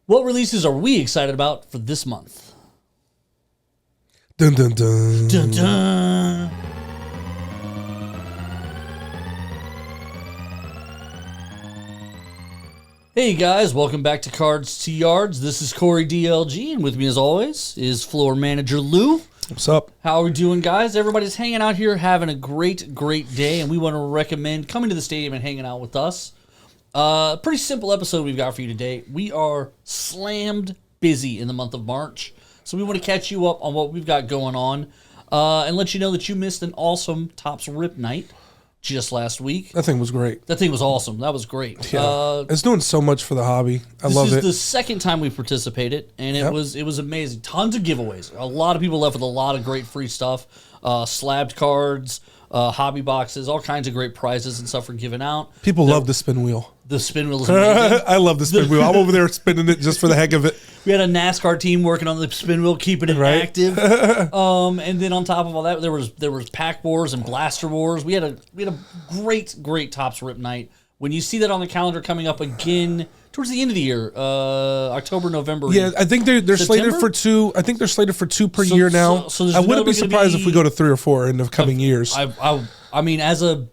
What releases are we excited about for this month? Dun dun dun. Dun, dun. Hey guys, welcome back to Cards to Yards. This is Cory DLG, and with me as always is floor manager Lou. What's up? How are we doing, guys? Everybody's hanging out here having a great day, and we want to recommend coming to the stadium and hanging out with us. Pretty simple episode we've got for you today. We are slammed busy in the month of March, so we want to catch you up on what we've got going on and let you know that you missed an awesome Topps Rip Night just last week. That thing was great. That thing was awesome. That was great. Yeah. It's doing so much for the hobby. I love it. This is the second time we participated, and it was amazing. Tons of giveaways. A lot of people left with a lot of great free stuff. Slabbed cards, hobby boxes, all kinds of great prizes and stuff were given out. People love the spin wheel. The spin wheel is amazing. I love the spin wheel. I'm over there spinning it just for the heck of it. We had a NASCAR team working on the spin wheel, keeping it active. And then on top of all that, there was pack wars and blaster wars. We had a great Topps Rip Night. When you see that on the calendar coming up again towards the end of the year, October, November. Yeah, I think they're slated for two. I think they're slated for two per year now. So I wouldn't be surprised if we go to 3 or 4 in the coming years. I mean, as a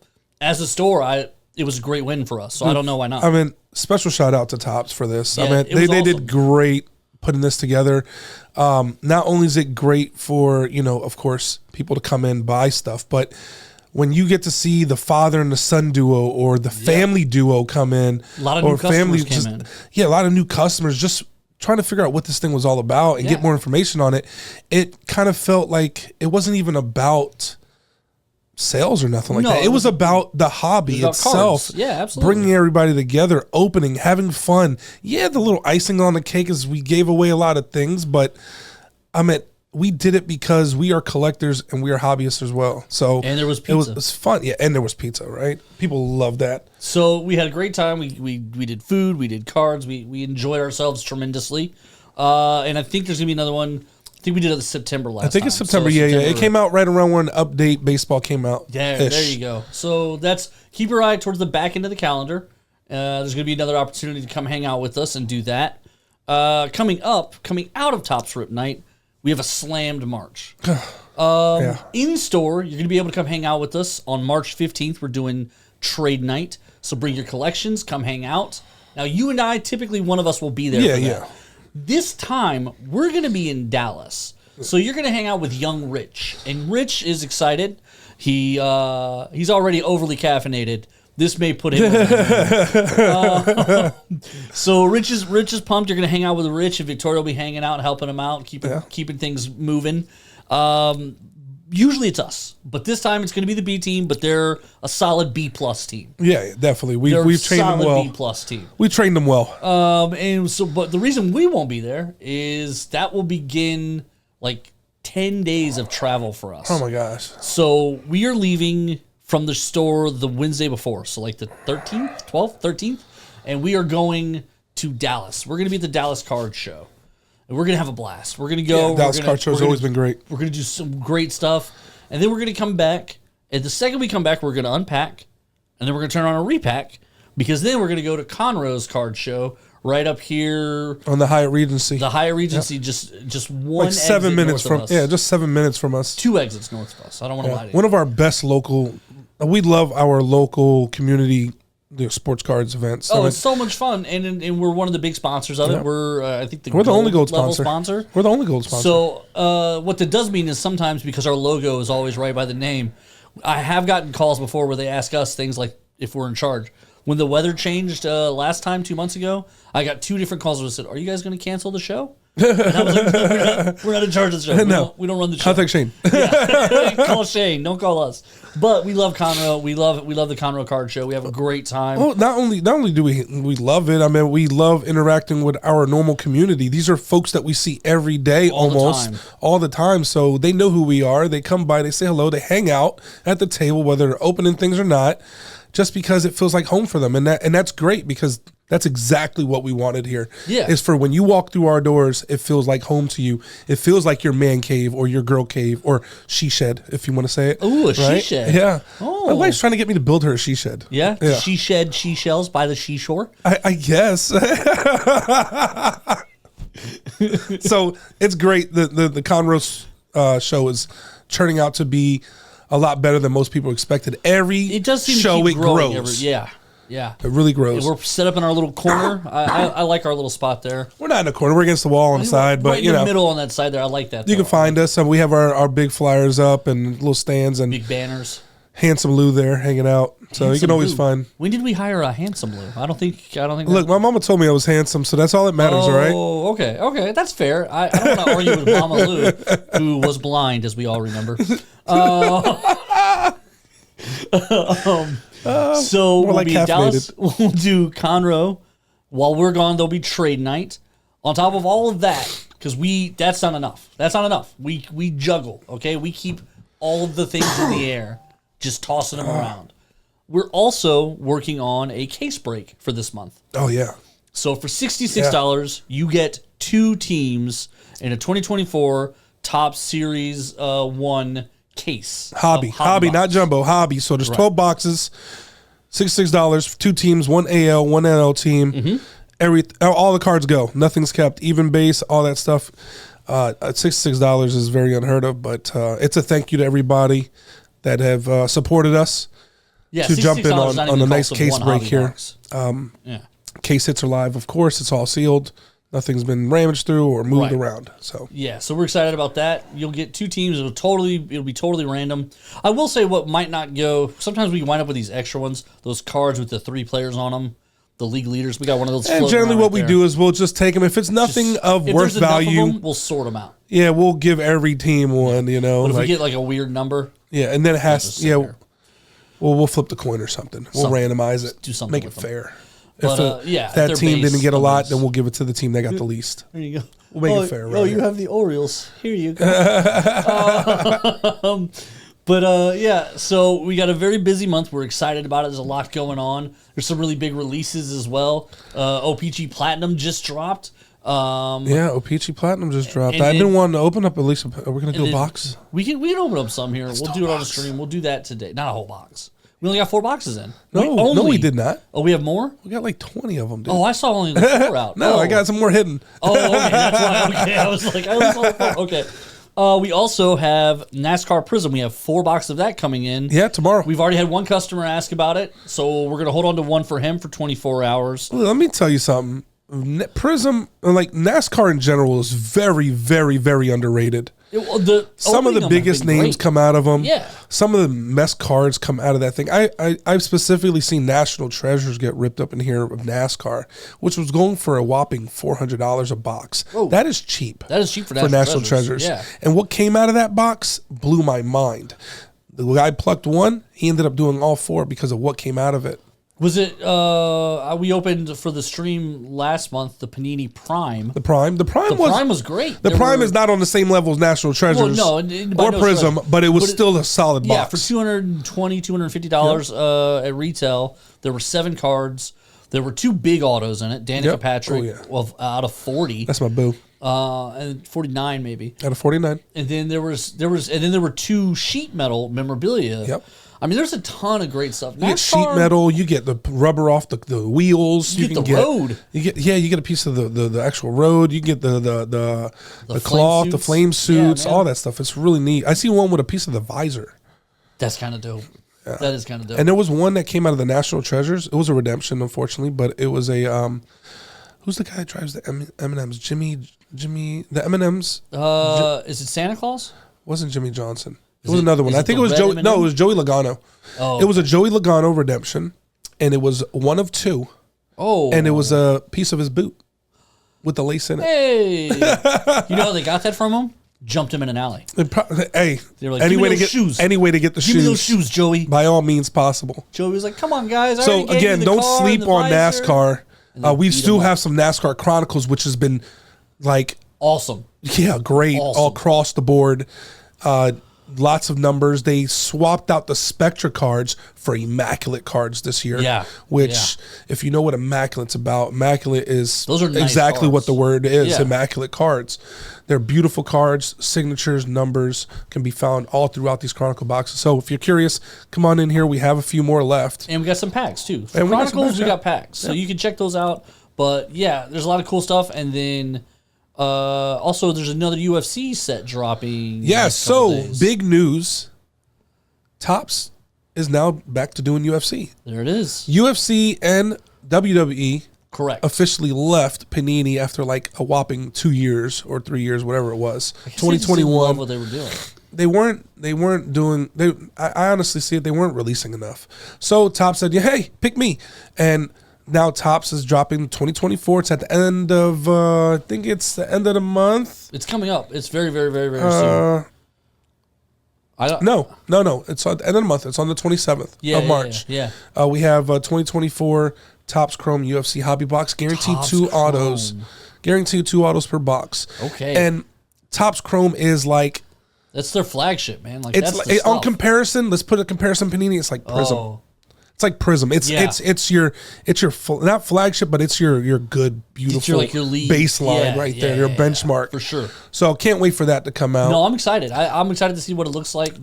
store, it was a great win for us. So I don't know why not. I mean, special shout out to Topps for this. Yeah, I mean, they did great putting this together. Not only is it great for, of course, people to come in, buy stuff, but when you get to see the father and the son duo or the family duo come in, a lot of new customers came in. Yeah, a lot of new customers just trying to figure out what this thing was all about and get more information on it. It kind of felt like it wasn't even about sales or nothing like that. It was about the hobby itself. Cards. Yeah, absolutely. Bringing everybody together, opening, having fun. Yeah, the little icing on the cake is we gave away a lot of things, but I mean, we did it because we are collectors and we are hobbyists as well. So and there was pizza. It was fun. Yeah, and there was pizza, right? People love that. So we had a great time. We did food. We did cards. We enjoyed ourselves tremendously. And I think there's going to be another one. I think we did it in September last time. I think it's September. So September. It came out right around when Update Baseball came out. Yeah, there you go. So keep your eye towards the back end of the calendar. There's going to be another opportunity to come hang out with us and do that. Coming out of Topps Rip Night, we have a slammed March. In store, you're going to be able to come hang out with us on March 15th. We're doing trade night. So bring your collections, come hang out. Now, you and I, typically one of us will be there for that. Yeah. This time, we're going to be in Dallas. So you're going to hang out with young Rich. And Rich is excited. He's already overly caffeinated. This may put him so Rich is pumped. You're going to hang out with Rich, and Victoria will be hanging out, helping him out, keeping things moving. Usually it's us, but this time it's going to be the B team, but they're a solid B+ team. Yeah, definitely. We've trained them well. B+ team. We trained them well. But the reason we won't be there is that will begin like 10 days of travel for us. Oh my gosh. So we are leaving from the store the Wednesday before, so like the 13th, 12th, 13th, and we are going to Dallas. We're going to be at the Dallas Card Show, and we're going to have a blast. We're going to go. Dallas Card Show has always been great. We're going to do some great stuff, and then we're going to come back, and the second we come back, we're going to unpack, and then we're going to turn on a repack, because then we're going to go to Conroe's Card Show right up here on the Hyatt Regency. The Hyatt Regency, just one like 7 minutes from us. Yeah, just 7 minutes from us. 2 exits north of us. I don't want to lie to you. One of our best local. We love our local community sports cards events. It's so much fun, and we're one of the big sponsors of it. We're I think we're the only gold sponsor. We're the only gold sponsor. So what that does mean is sometimes because our logo is always right by the name, I have gotten calls before where they ask us things like if we're in charge. When the weather changed last time 2 months ago, I got 2 different calls that said, "Are you guys going to cancel the show?" And I was like, no, we're not in charge of the show. No. We don't run the show. Contact Shane. Call Shane. Don't call us. But we love Conroe. We love the Conroe Card Show. We have a great time. Well, not only do we love it. I mean, we love interacting with our normal community. These are folks that we see every day, all the time. So they know who we are. They come by. They say hello. They hang out at the table, whether they're opening things or not, just because it feels like home for them. And that's great because That's exactly what we wanted here. Yeah. Is for when you walk through our doors, it feels like home to you. It feels like your man cave or your girl cave or she shed, if you want to say it. Ooh, a she shed. Yeah. Oh. My wife's trying to get me to build her a she shed. Yeah? She shed she shells by the seashore? I guess. So it's great. The Conroe show is turning out to be a lot better than most people expected. It does seem show to keep it growing grows. Yeah. It really grows. We're set up in our little corner. I like our little spot there. We're not in a corner. We're against the wall on the side, but right in the middle on that side there. I like that. You can find us. We have our big flyers up and little stands and big banners. Handsome Lou there hanging out. So you can always find. When did we hire a Handsome Lou? I don't think. Look, my mama told me I was handsome, so that's all that matters, all right? Oh, okay, that's fair. I don't want to argue with Mama Lou, who was blind, as we all remember. So we'll be in Dallas. We'll do Conroe. While we're gone, there'll be trade night. On top of all of that, because that's not enough. That's not enough. We juggle. Okay, we keep all of the things in the air, just tossing them around. We're also working on a case break for this month. Oh yeah. So for $66, you get 2 teams in a 2024 Top Series 1 case. Hobby, not jumbo. Hobby. So there's 12 boxes, $66, 2 teams, 1 AL, 1 NL team. Mm-hmm. All the cards go. Nothing's kept. Even base, all that stuff. At $66 is very unheard of, but it's a thank you to everybody that have supported us to jump in on a nice case break here. Case hits are live, of course. It's all sealed. Nothing's been ramaged through or moved around. So so we're excited about that. You'll get 2 teams. It'll be totally random. I will say what might not go. Sometimes we wind up with these extra ones, those cards with the 3 players on them, the league leaders. We got one of those. And generally, what we do is we'll just take them. If it's nothing of worth value, we'll sort them out. Yeah, we'll give every team one. You know, but if we get like a weird number, and then it has we'll flip the coin or something. We'll randomize it. Do something. Make it fair. But, if that team didn't get a lot, then we'll give it to the team that got the least. There you go. We'll make it fair. Right you have the Orioles. Here you go. So we got a very busy month. We're excited about it. There's a lot going on. There's some really big releases as well. OPG Platinum just dropped. OPG Platinum just dropped. I've been wanting to open up at least. Are we going to do a box? We can open up some here. We'll do it on the stream. We'll do that today. Not a whole box. We only got 4 boxes in. No, we did not. Oh, we have more? We got like 20 of them, dude. Oh, I saw only the 4 out. I got some more hidden. Oh, okay. That's why. Okay. I was like, I only saw the 4. Okay. We also have NASCAR Prism. We have 4 boxes of that coming in. Yeah, tomorrow. We've already had one customer ask about it, so we're going to hold on to one for him for 24 hours. Let me tell you something. Prism, like NASCAR in general, is very, very, very underrated. Some of the biggest names come out of them. Yeah. Some of the best cards come out of that thing. I've specifically seen National Treasures get ripped up in here of NASCAR, which was going for a whopping $400 a box. Oh, that is cheap. That is cheap for National Treasures. Yeah. And what came out of that box blew my mind. The guy plucked one. He ended up doing all 4 because of what came out of it. Was it, we opened for the stream last month, the Panini Prime. The Prime was great. The Prime is not on the same level as National Treasures or Prism, but it was still a solid box. Yeah, for $220, $250 at retail, there were 7 cards. There were 2 big autos in it. Danica Patrick out of 40. That's my boo. And 49 maybe. Out of 49. And then there were 2 sheet metal memorabilia. Yep. I mean, there's a ton of great stuff. You get sheet metal. You get the rubber off the wheels. You get the road. You get a piece of the actual road. You get the cloth, the flame suits, all that stuff. It's really neat. I see one with a piece of the visor. That's kind of dope. Yeah. That is kind of dope. And there was one that came out of the National Treasures. It was a redemption, unfortunately, but it was a who's the guy that drives the M&Ms? Jimmy, the M&Ms. Is it Santa Claus? Wasn't Jimmy Johnson. It was another one. I think it was Joey. No, it was Joey Logano. Oh, it was a Joey Logano redemption, and it was one of 2. Oh, and it was a piece of his boot with the lace in it. Hey, you know how they got that from him? Jumped him in an alley. They were like, any way to get shoes. Any way to get the shoes. Give me those shoes, Joey. By all means possible. Joey was like, "Come on, guys." So again, don't sleep on NASCAR. We still have some NASCAR Chronicles, which has been like awesome. Yeah, great all across the board. lots of numbers. They swapped out the Spectra cards for Immaculate cards this year. Yeah. Which, if you know what Immaculate's about, Immaculate is Those are nice exactly cards. what the word is, Yeah. Immaculate cards. They're beautiful cards, signatures, numbers can be found all throughout these Chronicle boxes. So if you're curious, come on in here. We have a few more left. And we got some packs too. For And we got some Chronicles, packs, we yeah. got packs. So you can check those out. But yeah, there's a lot of cool stuff. And then also there's another UFC set dropping. Yeah, next couple so days. big news. Topps is now back to doing UFC. There it is. UFC and WWE Correct. officially left Panini after like a whopping 2 years or 3 years, whatever it was. I guess they just didn't love 2021. what they were doing. They weren't doing. I honestly see it. They weren't releasing enough. So Topps said, "Yeah, hey, pick me." And now Topps is dropping 2024. It's at the end of. I think it's the end of the month. It's coming up. It's very, very, very, very soon. I don't. No. It's at the end of the month. It's on the 27th of March. Yeah. We have 2024 Topps Chrome UFC Hobby Box, guaranteed Topps 2 Chrome. autos, guaranteed 2 autos per box. Okay. And Topps Chrome is like That's their flagship, man. Like it's that's like, the on stuff. comparison. Let's put a comparison Panini. It's like Prism. Oh, It's like Prism. It's Yeah. it's your not flagship, but it's your good, beautiful like your lead. baseline Yeah, right yeah, there, your yeah, benchmark for sure. So can't wait for that to come out. No, I'm excited. I'm excited to see what it looks like.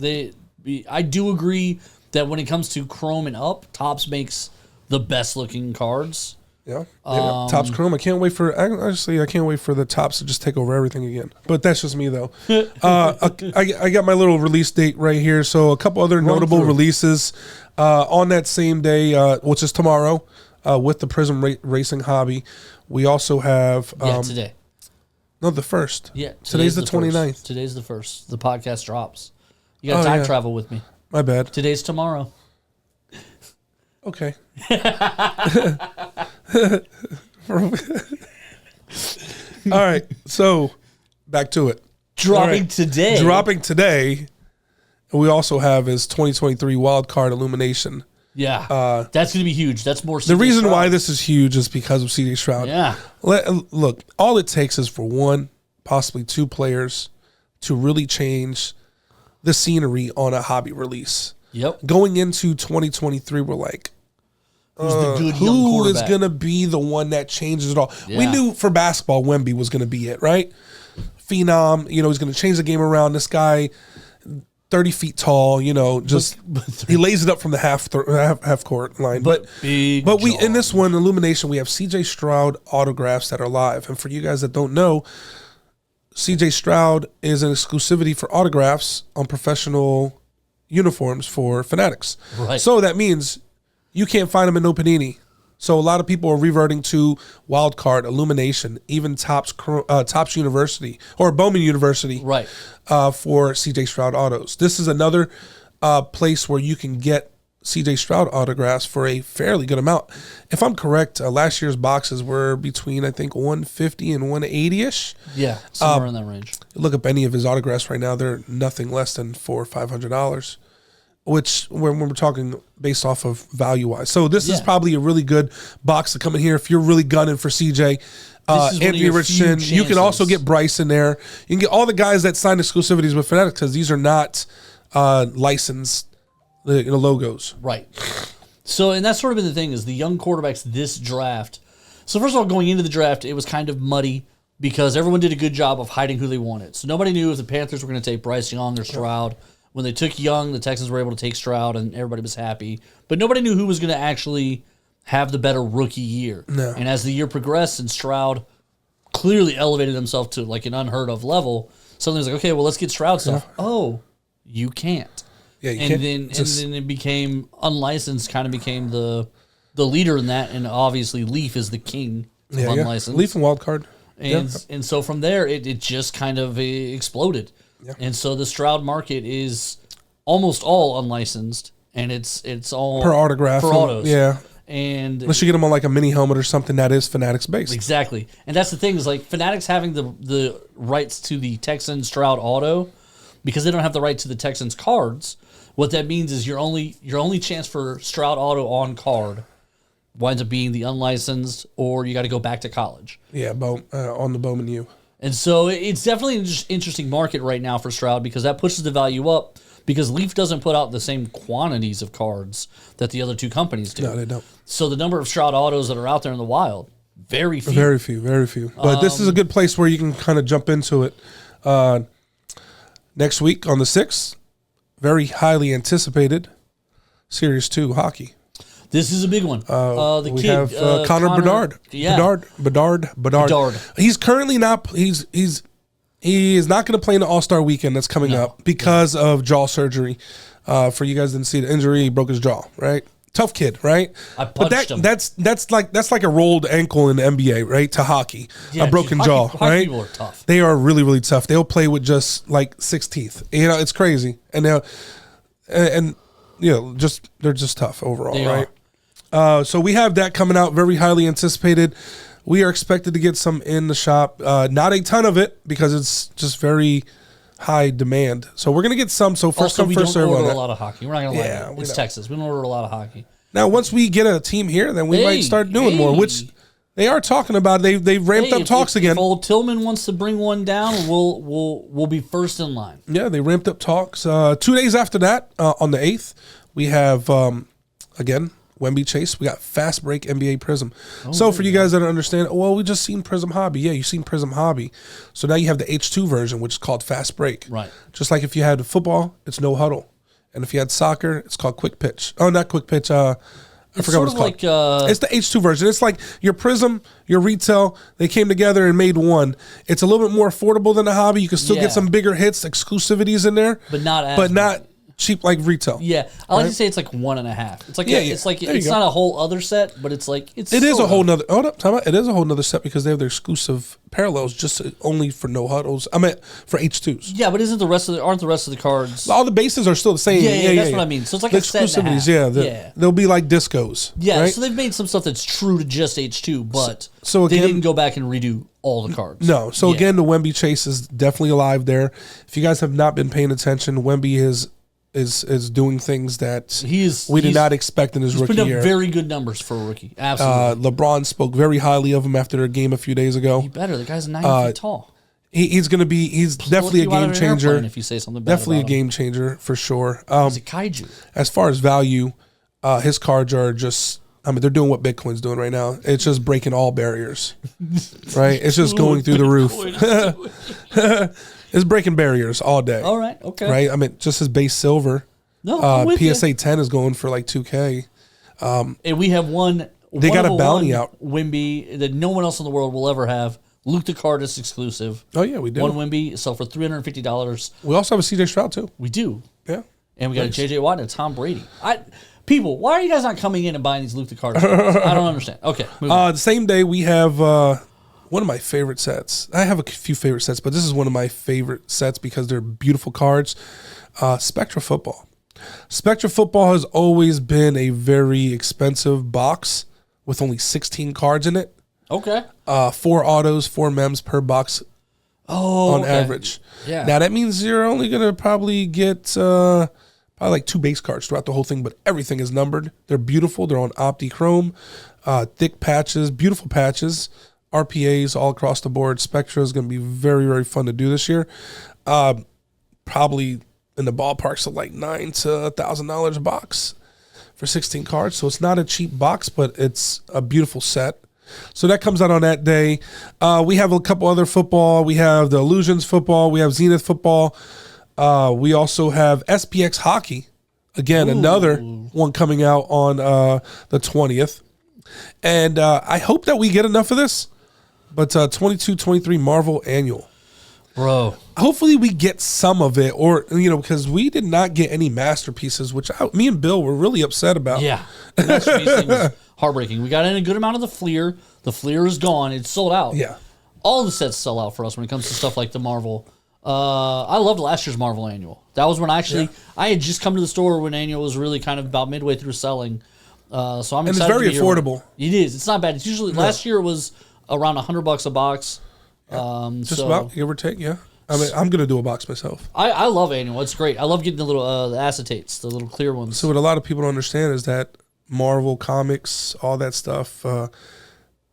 I do agree that when it comes to Chrome and up, Topps makes the best looking cards. Yeah. Topps Chrome. I can't wait for the Topps to just take over everything again. But that's just me though. I got my little release date right here. So a couple other notable through. releases on that same day, which is tomorrow, with the Prism Racing Hobby. We also have Today. no, the first. Yeah, Today's the 29th. first. Today's the first. The podcast drops. You got to time travel with me. My bad. Today's tomorrow. Okay. All right. So back to it. Dropping All right. today. Dropping today. And we also have is 2023 Wild Card Illumination. Yeah. That's going to be huge. That's more. The reason why this is huge is because of CJ Stroud. Yeah. Look, all it takes is for one, possibly 2 players to really change the scenery on a hobby release. Yep. Going into 2023, we're like, Who's the good young who is quarterback? going to be the one that changes it all? We Yeah. knew for basketball, Wemby was going to be it, right? Phenom, he's going to change the game around. This guy, 30 feet tall, just he lays it up from the half court line. But big we in jaw. this one, Illumination, we have CJ Stroud autographs that are live. And for you guys that don't know, CJ Stroud is an exclusivity for autographs on professional uniforms for Fanatics. Right. So that means you can't find them in no Panini. So a lot of people are reverting to Wild Card, Illumination, even Topps University or Bowman University, Right. For CJ Stroud autos. This is another place where you can get CJ Stroud autographs for a fairly good amount. If I'm correct, last year's boxes were between I think 150 and 180ish. Yeah. Somewhere in that range. Look up any of his autographs right now; they're nothing less than $400 or $500. Which when we're talking based off of value wise. So this is Yeah. probably a really good box to come in here if you're really gunning for CJ. This is one of Anthony your Richardson. few You can also chances. get Bryce in there. You can get all the guys that signed exclusivities with Fanatics because these are not licensed logos. Right. So, and that's sort of been the thing is the young quarterbacks this draft. So first of all, going into the draft, it was kind of muddy because everyone did a good job of hiding who they wanted. So nobody knew if the Panthers were going to take Bryce Young or Stroud. When they took Young, the Texans were able to take Stroud, and everybody was happy. But nobody knew who was going to actually have the better rookie year. No. And as the year progressed and Stroud clearly elevated himself to like an unheard of level, suddenly it was like, okay, well, let's get Stroud stuff. Oh, you can't. Yeah, you And can't then just- and then it became unlicensed, kind of became the leader in that, and obviously Leaf is the king of unlicensed. Leaf and Wild Card. And so from there, it just kind of exploded. Yeah. And so the Stroud market is almost all unlicensed, and it's all Per autograph. per and- autos. Yeah. And Unless you get them on like a mini helmet or something that is Fanatics based. exactly, and that's the thing is like Fanatics having the rights to the Texans Stroud auto because they don't have the right to the Texans cards. What that means is your only chance for Stroud auto on card winds up being the unlicensed, or you got to go back to college. Yeah, on the Bowman U. And so it's definitely an interesting market right now for Stroud because that pushes the value up because Leaf doesn't put out the same quantities of cards that the other two companies do. No, they don't. So the number of Stroud autos that are out there in the wild, very few. Very few, very few. But this is a good place where you can kind of jump into it. Next week on the 6th, very highly anticipated Series 2 hockey. This is a big one. The We kid, have Connor Bedard. Yeah. Bedard. He's currently not. He is not going to play in the All-Star weekend that's coming up because of jaw surgery. For you guys didn't see the injury, he broke his jaw. Right, tough kid. Right, I punched him. That's like a rolled ankle in the NBA. Right, to hockey, Yeah, a broken dude, jaw. hockey Right, people are tough. They are really really tough. They'll play with just like 6 teeth. You know, it's crazy, and they're just tough overall. They right. So we have that coming out, very highly anticipated. We are expected to get some in the shop. Not a ton of it because it's just very high demand. So we're going to get some. So first Also, come, we first don't serve on order a that. lot of hockey. We're not going to Yeah, lie. we It's don't. Texas. We don't order a lot of hockey. Now, once we get a team here, then we might start doing more, which they are talking about. They've ramped up talks again. If old Tillman wants to bring one down, we'll be first in line. Yeah, they ramped up talks. 2 days after that, on the 8th, we have, again, Wemby Chase. We got Fast Break NBA Prism. So for you guys that don't understand, well, we just seen Prism Hobby. Yeah, you've seen Prism Hobby. So now you have the H2 version, which is called Fast Break. Right. Just like if you had football, it's No Huddle. And if you had soccer, it's called Quick Pitch. Oh, not Quick Pitch. I forgot what it's called. Like, It's the H2 version. It's like your Prism, your retail, they came together and made one. It's a little bit more affordable than the hobby. You can still Yeah. get some bigger hits, exclusivities in there. But not as But not cheap like retail. Yeah, I like to say it's like 1.5. It's like Yeah, it's like there you it's go. not a whole other set, but it's like it's. It is sort a whole of. nother. Hold up, time out. It is a whole nother set because they have their exclusive parallels just only for no huddles. I mean, for H2s. Yeah, but isn't the rest of aren't the rest of the cards? All the bases are still the same. Yeah, that's what I mean. So it's like the a set and a half. exclusivities. Yeah, Yeah. they'll be like discos. Yeah, right? so they've made some stuff that's true to just H2, but So they again- didn't go back and redo all the cards. No. So Yeah. again, the Wemby chase is definitely alive there. If you guys have not been paying attention, Wemby is doing things that we did not expect in his he's rookie putting up year. very good numbers for a rookie. Absolutely. LeBron spoke very highly of him after their game a few days ago. Better. The guy's 9 feet tall. He's going to be. He's definitely a Pull you out game of an airplane changer. If you say something bad Definitely a about him. game changer for sure. He's a kaiju. As far as value, his cards are just. I mean, they're doing what Bitcoin's doing right now. It's just breaking all barriers, right? It's just going through the roof. It's breaking barriers all day. All right. Okay. Right? I mean, just his base silver. No, I'm with you. PSA 10 is going for like 2K. And we have one. They got a bounty out. Wimby that no one else in the world will ever have. Luke Decardis exclusive. Oh yeah, we do. One Wimby sell for $350. We also have a CJ Stroud too. We do. Yeah. And we got a JJ Watt and a Tom Brady. People, why are you guys not coming in and buying these Luke Decardis? I don't understand. Okay. moving on. The same day we have one of my favorite sets. I have a few favorite sets, but this is one of my favorite sets because they're beautiful cards. Spectra Football. Spectra Football has always been a very expensive box with only 16 cards in it. Okay. 4 autos, 4 mems per box on okay. average. Yeah. Now that means you're only gonna probably get probably like 2 base cards throughout the whole thing, but everything is numbered. They're beautiful. They're on Opti Chrome, thick patches, beautiful patches, RPAs all across the board. Spectra is gonna be very, very fun to do this year. Probably in the ballparks of like $900 to $1,000 a box for 16 cards. So it's not a cheap box, but it's a beautiful set. So that comes out on that day. We have a couple other football. We have the Illusions football. We have Zenith football. We also have SPX hockey. Again, another one coming out on the 20th. And I hope that we get enough of this. But 22-23 Marvel Annual. Bro. Hopefully we get some of it, or because we did not get any masterpieces, which me and Bill were really upset about. Yeah. The masterpiece thing was heartbreaking. We got in a good amount of the Fleer. The Fleer is gone. It's sold out. Yeah. All the sets sell out for us when it comes to stuff like the Marvel. I loved last year's Marvel Annual. That was when I had just come to the store when Annual was really kind of about midway through selling. So I'm excited. And it's very to be here. affordable. It is. It's not bad. It's usually last year it was around $100 a box. Just about, give or take, yeah. I mean, I'm going to do a box myself. I love Annual. It's great. I love getting the little the acetates, the little clear ones. So what a lot of people don't understand is that Marvel comics, all that stuff,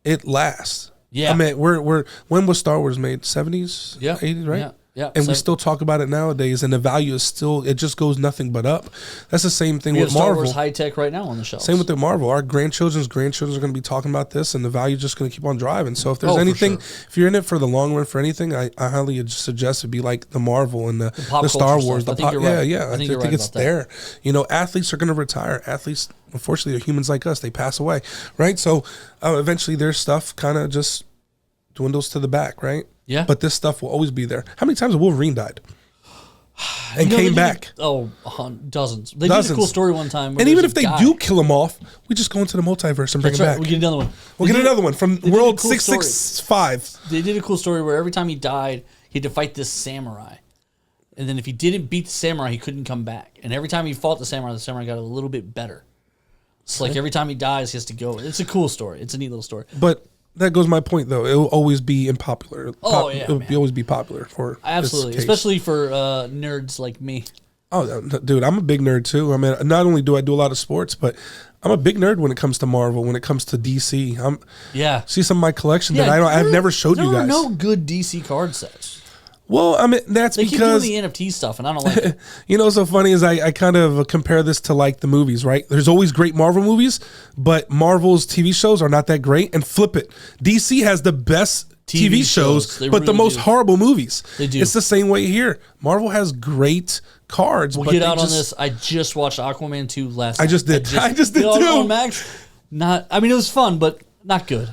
it lasts. Yeah. I mean, when was Star Wars made? 70s, Yeah. 80s, right? Yeah. Yeah. And we still talk about it nowadays, and the value is still, it just goes nothing but up. That's the same thing we with have Star Marvel. Wars high tech right now on the shelf. Same with the Marvel. Our grandchildren's grandchildren are going to be talking about this, and the value is just going to keep on driving. So if there's anything, if you're in it for the long run for anything, I highly suggest it be like the Marvel and the Star Wars. Stuff. I think it's there. You know, athletes are going to retire. Athletes, unfortunately, are humans like us. They pass away, right? So eventually their stuff kind of just dwindles to the back, right? Yeah. But this stuff will always be there. How many times have Wolverine died? And came back. Dozens. They did a cool story one time. And even if they do kill him off, we just go into the multiverse and bring him back. We get another one. We'll get another one from World 665. They did a cool story where every time he died, he had to fight this samurai. And then if he didn't beat the samurai, he couldn't come back. And every time he fought the samurai got a little bit better. It's like every time he dies, he has to go. It's a cool story. It's a neat little story. But that goes my point, though. It will always be unpopular. It will always be popular for absolutely, especially for nerds like me. Oh, dude, I'm a big nerd too. I mean, not only do I do a lot of sports, but I'm a big nerd when it comes to Marvel, when it comes to DC. See some of my collection that I've never showed you guys. There are no good DC card sets. Well, I mean, that's they because keep doing the NFT stuff, and I don't like it. You know, what's so funny is I kind of compare this to like the movies, right? There's always great Marvel movies, but Marvel's TV shows are not that great. And flip it, DC has the best TV shows, but the most horrible movies. They do. It's the same way here. Marvel has great cards. We'll get out on this. I just watched Aquaman 2 last night. I just did too. On Max. I mean, it was fun, but not good.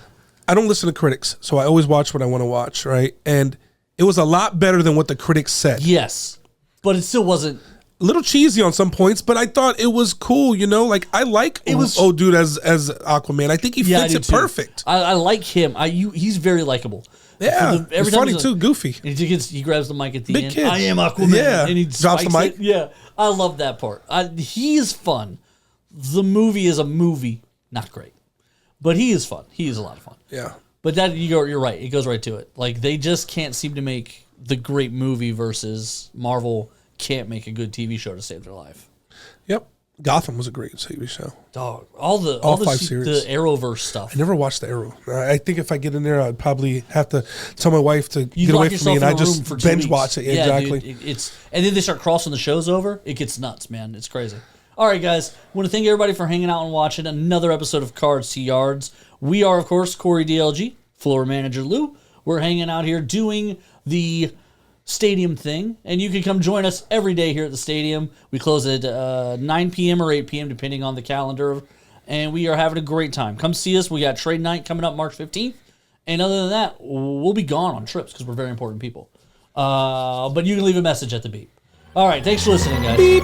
I don't listen to critics, so I always watch what I want to watch, right? And it was a lot better than what the critics said. Yes, but it still wasn't. A little cheesy on some points, but I thought it was cool, you know? Like, I like old dude as Aquaman. I think he fits it perfect. I like him. He's very likable. Yeah, he's funny too, goofy. And he grabs the mic at the Big end. Kid. I am Aquaman. Yeah, and he drops the mic. Yeah, I love that part. He is fun. The movie is a movie, not great, but he is fun. He is a lot of fun. Yeah. But you're right. It goes right to it. Like, they just can't seem to make the great movie versus Marvel can't make a good TV show to save their life. Yep. Gotham was a great TV show. Dog. All the 5 series. The Arrowverse stuff. I never watched the Arrow. I think if I get in there, I'd probably have to tell my wife to get away from me, and I just binge watch it. Yeah, exactly. Dude, and then they start crossing the shows over. It gets nuts, man. It's crazy. All right, guys. I want to thank everybody for hanging out and watching another episode of Cards to Yards. We are, of course, Cory DLG, floor manager Lou. We're hanging out here doing the stadium thing, and you can come join us every day here at the stadium. We close at 9 p.m. or 8 p.m. depending on the calendar, and we are having a great time. Come see us. We got trade night coming up March 15th, and other than that, we'll be gone on trips because we're very important people. But you can leave a message at the beep. All right, thanks for listening, guys. Beep.